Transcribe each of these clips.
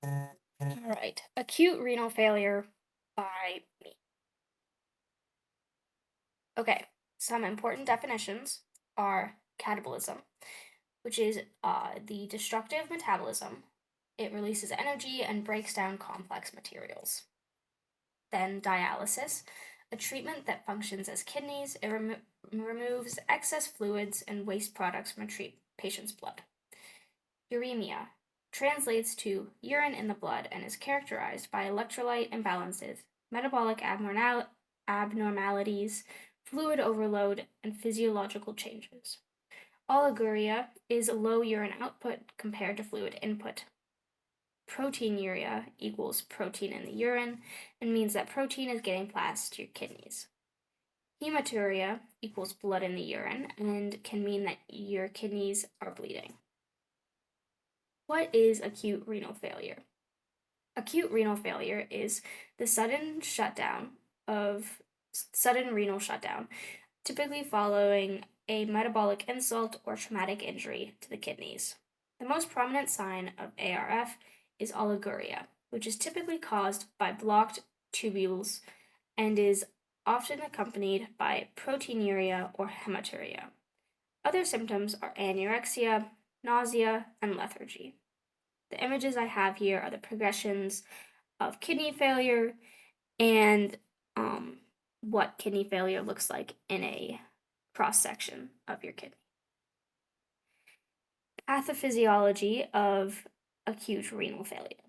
All right. Acute renal failure by me. Okay. Some important definitions are catabolism, which is the destructive metabolism. It releases energy and breaks down complex materials. Then dialysis, a treatment that functions as kidneys. It removes excess fluids and waste products from a patient's blood. Uremia translates to urine in the blood and is characterized by electrolyte imbalances, metabolic abnormalities, fluid overload, and physiological changes. Oliguria is low urine output compared to fluid input. Proteinuria equals protein in the urine and means that protein is getting passed to your kidneys. Hematuria equals blood in the urine and can mean that your kidneys are bleeding. What is acute renal failure? Acute renal failure is the sudden renal shutdown, typically following a metabolic insult or traumatic injury to the kidneys. The most prominent sign of ARF is oliguria, which is typically caused by blocked tubules and is often accompanied by proteinuria or hematuria. Other symptoms are anorexia, nausea, and lethargy. The images I have here are the progressions of kidney failure and what kidney failure looks like in a cross section of your kidney. Pathophysiology of acute renal failure.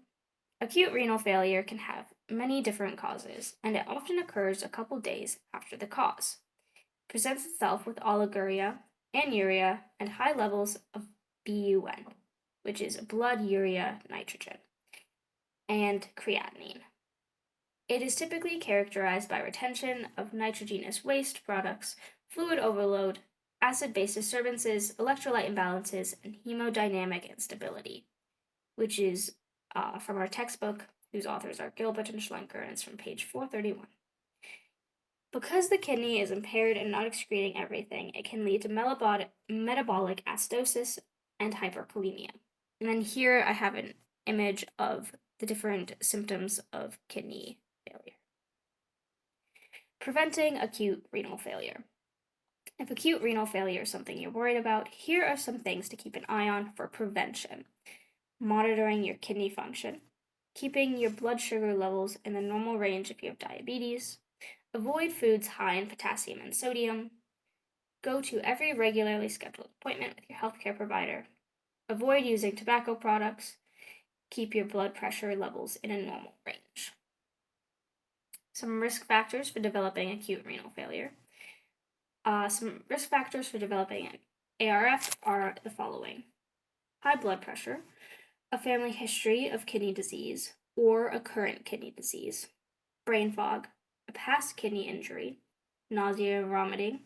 Acute renal failure can have many different causes, and it often occurs a couple days after the cause. It presents itself with oliguria, anuria, and high levels of BUN, which is blood urea nitrogen, and creatinine. It is typically characterized by retention of nitrogenous waste products, fluid overload, acid-base disturbances, electrolyte imbalances, and hemodynamic instability, which is from our textbook, whose authors are Gilbert and Schlenker, and it's from page 431. Because the kidney is impaired and not excreting everything, it can lead to metabolic acidosis and hyperkalemia. And then here I have an image of the different symptoms of kidney failure. Preventing acute renal failure. If acute renal failure is something you're worried about, here are some things to keep an eye on for prevention. Monitoring your kidney function, keeping your blood sugar levels in the normal range if you have diabetes, avoid foods high in potassium and sodium, go to every regularly scheduled appointment with your healthcare provider, avoid using tobacco products, keep your blood pressure levels in a normal range. Some risk factors for developing acute renal failure. Some risk factors for developing ARF are the following: high blood pressure, a family history of kidney disease or a current kidney disease, brain fog, a past kidney injury, nausea and vomiting,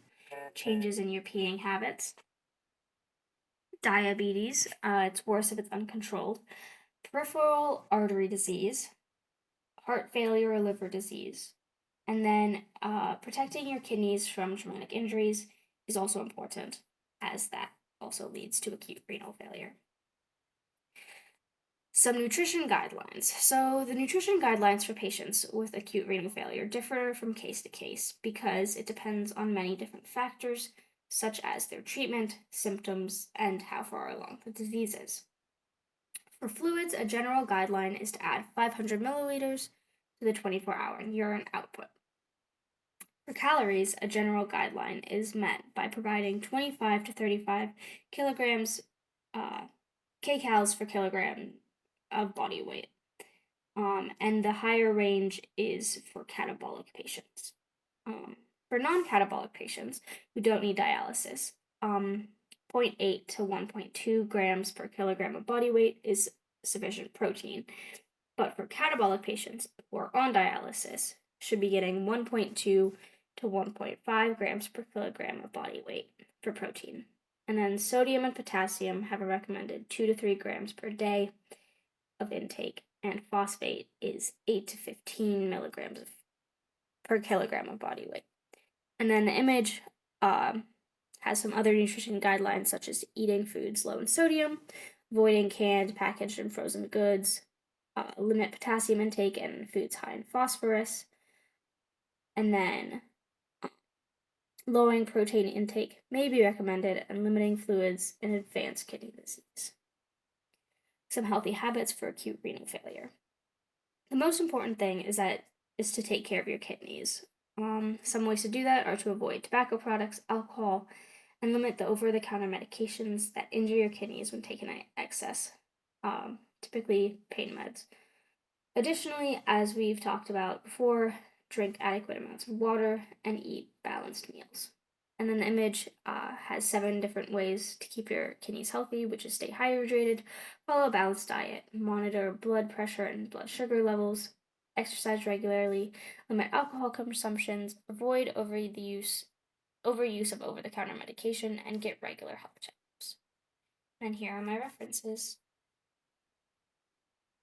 changes in your peeing habits, diabetes, it's worse if it's uncontrolled, peripheral artery disease, heart failure or liver disease. And then protecting your kidneys from traumatic injuries is also important, as that also leads to acute renal failure. Some nutrition guidelines. So, the nutrition guidelines for patients with acute renal failure differ from case to case because it depends on many different factors, such as their treatment, symptoms, and how far along the disease is. For fluids, a general guideline is to add 500 milliliters to the 24-hour urine output. For calories, a general guideline is met by providing 25 to 35 kilograms kcals per kilogram of body weight. And the higher range is for catabolic patients. For non-catabolic patients who don't need dialysis, zero point 0.8 to 1.2 grams per kilogram of body weight is sufficient protein. But for catabolic patients who are on dialysis, should be getting 1.2 to 1.5 grams per kilogram of body weight for protein. And then sodium and potassium have a recommended 2 to 3 grams per day of intake, and phosphate is 8 to 15 milligrams per kilogram of body weight. And then the image has some other nutrition guidelines, such as eating foods low in sodium, avoiding canned, packaged, and frozen goods, limit potassium intake and foods high in phosphorus, and then lowering protein intake may be recommended and limiting fluids in advanced kidney disease. Some healthy habits for acute renal failure. The most important thing is to take care of your kidneys. Some ways to do that are to avoid tobacco products, alcohol, and limit the over-the-counter medications that injure your kidneys when taken in excess, typically pain meds. Additionally, as we've talked about before, drink adequate amounts of water and eat balanced meals. And then the image has 7 different ways to keep your kidneys healthy, which is stay hydrated, follow a balanced diet, monitor blood pressure and blood sugar levels, exercise regularly, limit alcohol consumptions, avoid overuse of over-the-counter medication, and get regular health checkups. And here are my references.